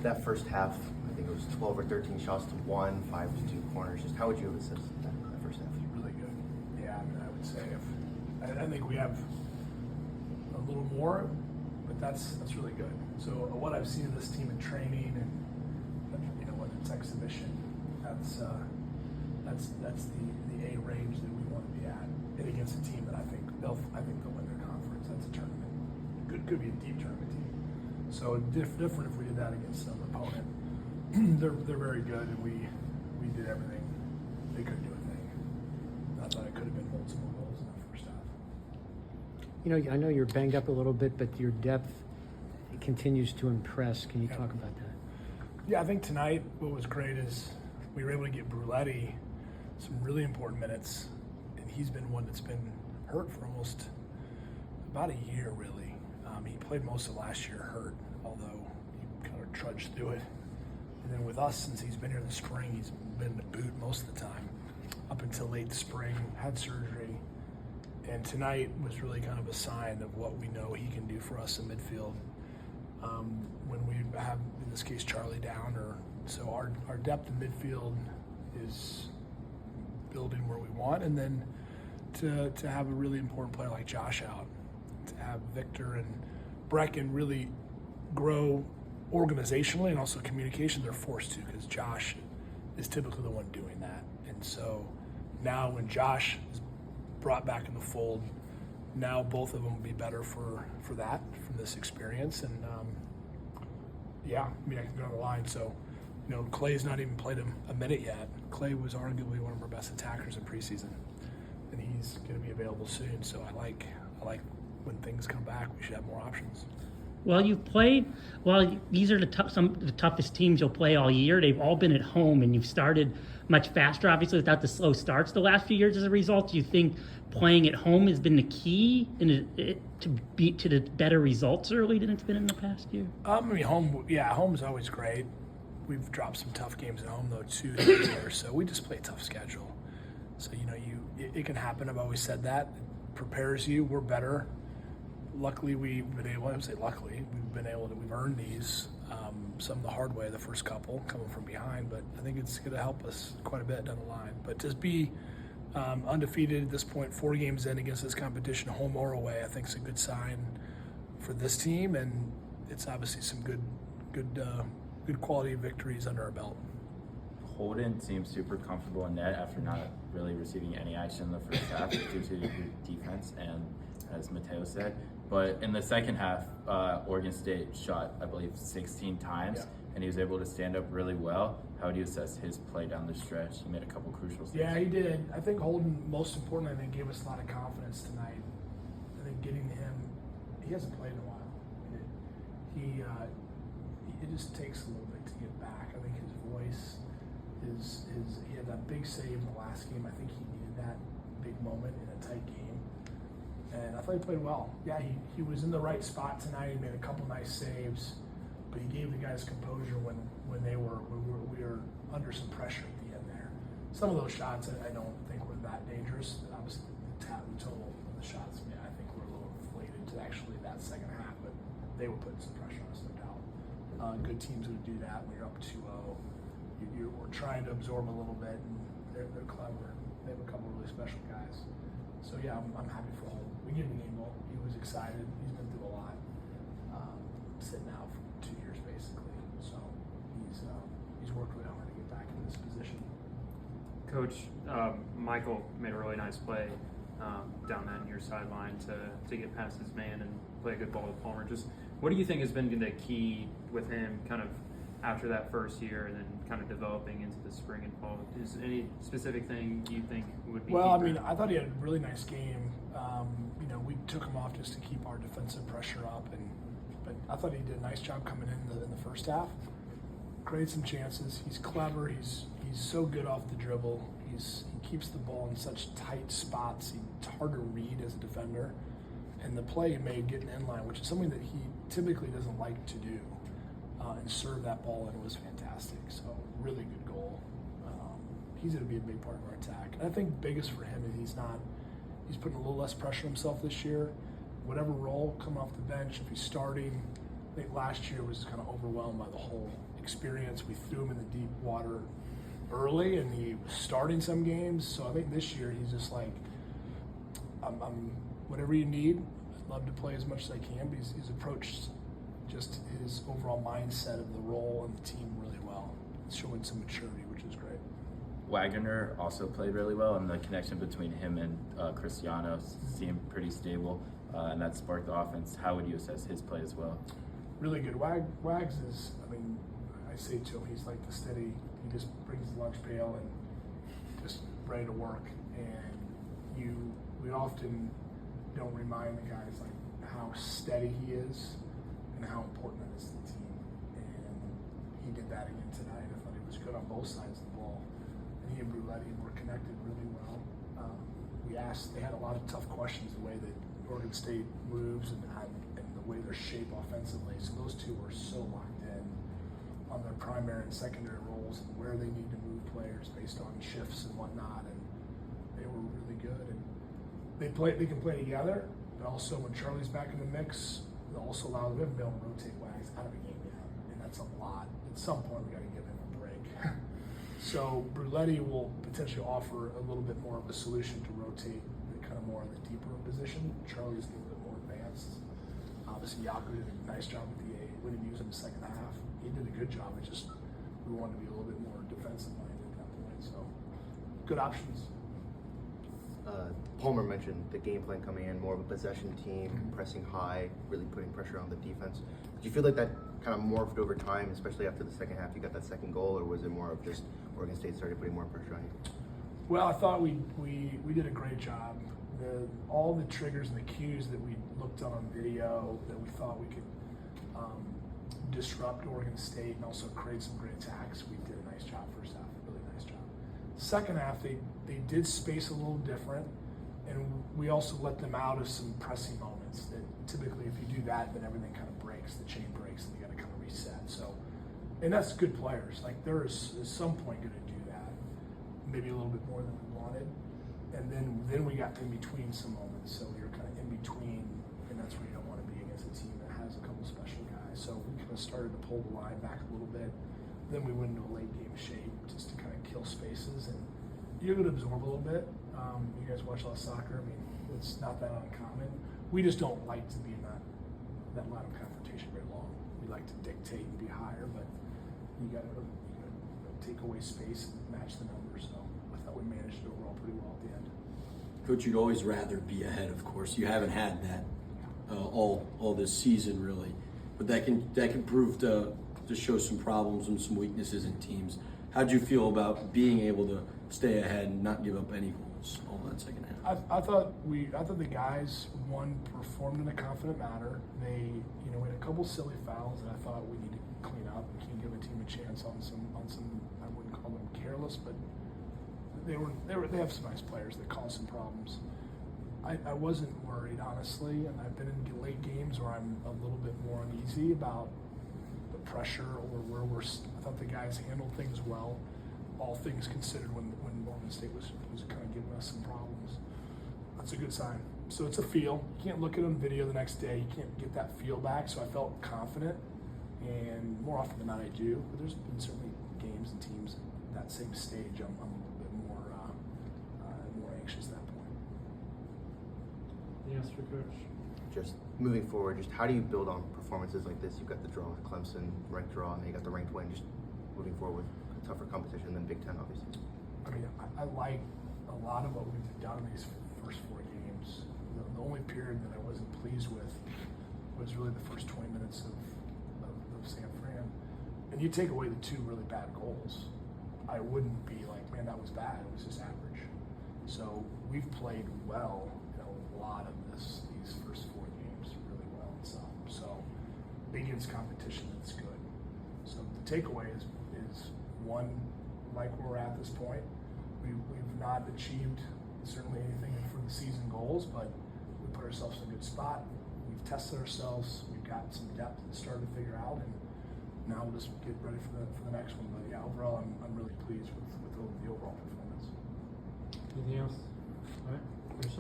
that first half, I think it was 12 or 13 shots to 1, 5 to 2 corners. Just how would you have assessed that first half? Really good. Yeah, I mean, I would say I think we have a little more, but that's really good. So what I've seen of this team in training and whether it's exhibition, that's the A range that we want to be at, and against a team that I think they'll win their conference. That's a tournament. Could be a deep tournament team. So different if we did that against some opponent. They're very good, and we did everything. They couldn't do a thing. I thought it could have been multiple goals in the first half. I know you're banged up a little bit, but your depth continues to impress. Can you talk about that? Yeah, I think tonight what was great is we were able to get Bruletti some really important minutes, and he's been one that's been hurt for almost about a year, really. He played most of last year hurt, although he kind of trudged through it. And then with us, since he's been here in the spring, he's been in the boot most of the time, up until late spring, had surgery. And tonight was really kind of a sign of what we know he can do for us in midfield. When we have, in this case, Charlie down, so our depth in midfield is building where we want, and then to have a really important player like Josh out, to have Victor and Brecken really grow organizationally and also communication, they're forced to, because Josh is typically the one doing that. And so now when Josh is brought back in the fold, now both of them will be better for that, from this experience. And I can go on the line. So, Clay's not even played a minute yet. Clay was arguably one of our best attackers in preseason, and he's going to be available soon. So I like when things come back, we should have more options. Well, you've played. Well, these are some of the toughest teams you'll play all year. They've all been at home, and you've started much faster, obviously, without the slow starts the last few years. As a result, do you think playing at home has been the key to the better results early than it's been in the past year? Home's always great. We've dropped some tough games at home though too this year, so we just play a tough schedule. So it can happen. I've always said that. It prepares you. We're better. Luckily, we've earned these, some the hard way, the first couple, coming from behind, but I think it's going to help us quite a bit down the line. But to be undefeated at this point, 4 games in against this competition, home or away, I think is a good sign for this team, and it's obviously some good quality victories under our belt. Holden seems super comfortable in net after not really receiving any action in the first half due to your defense, and as Mateo said. But in the second half, Oregon State shot, I believe, 16 times, and he was able to stand up really well. How would you assess his play down the stretch? He made a couple crucial saves. Yeah, he did. I think Holden, most importantly, gave us a lot of confidence tonight. I think getting to him, he hasn't played in a while. It just takes a little bit to get back. I think his voice he had that big save in the last game. I think he needed that big moment in a tight game. And I thought he played well. Yeah, he was in the right spot tonight. He made a couple nice saves, but he gave the guys composure when we were under some pressure at the end there. Some of those shots I don't think were that dangerous. Obviously, the total of the shots, I think were a little inflated to actually that second half, but they were putting some pressure on us, no doubt. Good teams would do that when you're up 2-0. We're trying to absorb a little bit, and they're clever. They have a couple of really special guys. So yeah, I'm happy for Holden. We gave him the game ball. He was excited. He's been through a lot. Sitting out for 2 years basically. So he's worked really hard to get back in this position. Coach, Michael made a really nice play down that near sideline to get past his man and play a good ball with Palmer. Just what do you think has been the key with him kind of after that first year and then kind of developing into the spring and fall? Is there any specific thing you think would be? Well, I thought he had a really nice game. We took him off just to keep our defensive pressure up, but I thought he did a nice job coming in the first half. Created some chances. He's clever. He's so good off the dribble. He keeps the ball in such tight spots. It's hard to read as a defender. And the play he made getting in line, which is something that he typically doesn't like to do, and serve that ball, and it was fantastic. So really good goal. He's going to be a big part of our attack. And I think biggest for him is he's putting a little less pressure on himself this year. Whatever role coming off the bench, if he's starting, I think last year was kind of overwhelmed by the whole experience. We threw him in the deep water early, and he was starting some games. So I think this year he's just like, I'm whatever you need. I'd love to play as much as I can. But he's approached just his overall mindset of the role and the team really well. It's showing some maturity, which is great. Wagner also played really well, and the connection between him and Cristiano seemed pretty stable, and that sparked the offense. How would you assess his play as well? Really good. Wags is, I mean, I say to him, he's like the steady, he just brings the lunch pail and just ready to work. And we often don't remind the guys like how steady he is and how important that is to the team. And he did that again tonight. I thought he was good on both sides of the ball. And he and Bruletti were connected really well. They had a lot of tough questions, the way that Oregon State moves and the way they're shaped offensively. So those two were so locked in on their primary and secondary roles and where they need to move players based on shifts and whatnot. And they were really good. And they can play together, but also when Charlie's back in the mix, it also allows them to be able to rotate Wags out of a game yet. And that's a lot. At some point, we got to give him a break. So Bruletti will potentially offer a little bit more of a solution to rotate kind of more in the deeper position. Charlie's a little bit more advanced. Obviously, Yeagley did a nice job with the 8. We didn't use him in the second half. He did a good job. It's just we wanted to be a little bit more defensive minded at that point. So good options. Palmer mentioned the game plan coming in, more of a possession team, pressing high, really putting pressure on the defense. Do you feel like that kind of morphed over time, especially after the second half? You got that second goal, or was it more of just Oregon State started putting more pressure on you? Well, I thought we did a great job. All the triggers and the cues that we looked at on video that we thought we could disrupt Oregon State and also create some great attacks, we did a nice job first half, really nice job. Second half, they did space a little different, and we also let them out of some pressing moments that typically if you do that, then everything kind of breaks, the chain breaks, and you got to kind of reset. So, and that's good players. Like they're at some point going to do that, maybe a little bit more than we wanted. And then we got in between some moments, so you're kind of in between, and that's where you don't want to be against a team that has a couple special guys. So we kind of started to pull the line back a little bit. Then we went into a late game shape just to kind of kill spaces, and you're going to absorb a little bit. You guys watch a lot of soccer. I mean, it's not that uncommon. We just don't like to be in that line of confrontation very long. We like to dictate and be higher, but you got to take away space and match the numbers. So I thought we managed it overall pretty well at the end. Coach, you'd always rather be ahead, of course. You haven't had that all this season, really. But that can prove to show some problems and some weaknesses in teams. How'd you feel about being able to stay ahead and not give up any goals all that second half? I thought the guys performed in a confident manner. They we had a couple silly fouls that I thought we need to clean up. We can't give a team a chance on some I wouldn't call them careless, but they have some nice players that cause some problems. I wasn't worried, honestly, and I've been in late games where I'm a little bit more uneasy about the pressure or where I thought the guys handled things well, all things considered when Oregon State was kind of giving us some problems. That's a good sign. So it's a feel. You can't look at it on video the next day. You can't get that feel back, so I felt confident, and more often than not I do, but there's been certainly games and teams at that same stage I'm a little bit more anxious at that point. Yes, for Coach. Just moving forward, just how do you build on performances like this? You've got the draw with Clemson, ranked draw, and you got the ranked win. Just moving forward with tougher competition than Big Ten, obviously. I mean, I like a lot of what we've done in these first 4 games. The only period that I wasn't pleased with was really the first 20 minutes of San Fran. And you take away the 2 really bad goals, I wouldn't be like, man, that was bad. It was just average. So we've played well in a lot of these first 4 games really well in some. So against competition, that's good. So the takeaway is one, like where we're at this point. We've not achieved certainly anything for the season goals, but we put ourselves in a good spot. We've tested ourselves. We've got some depth that started to figure out, and now we'll just get ready for the next one. But yeah, overall, I'm really pleased with the overall performance. Anything else? All right.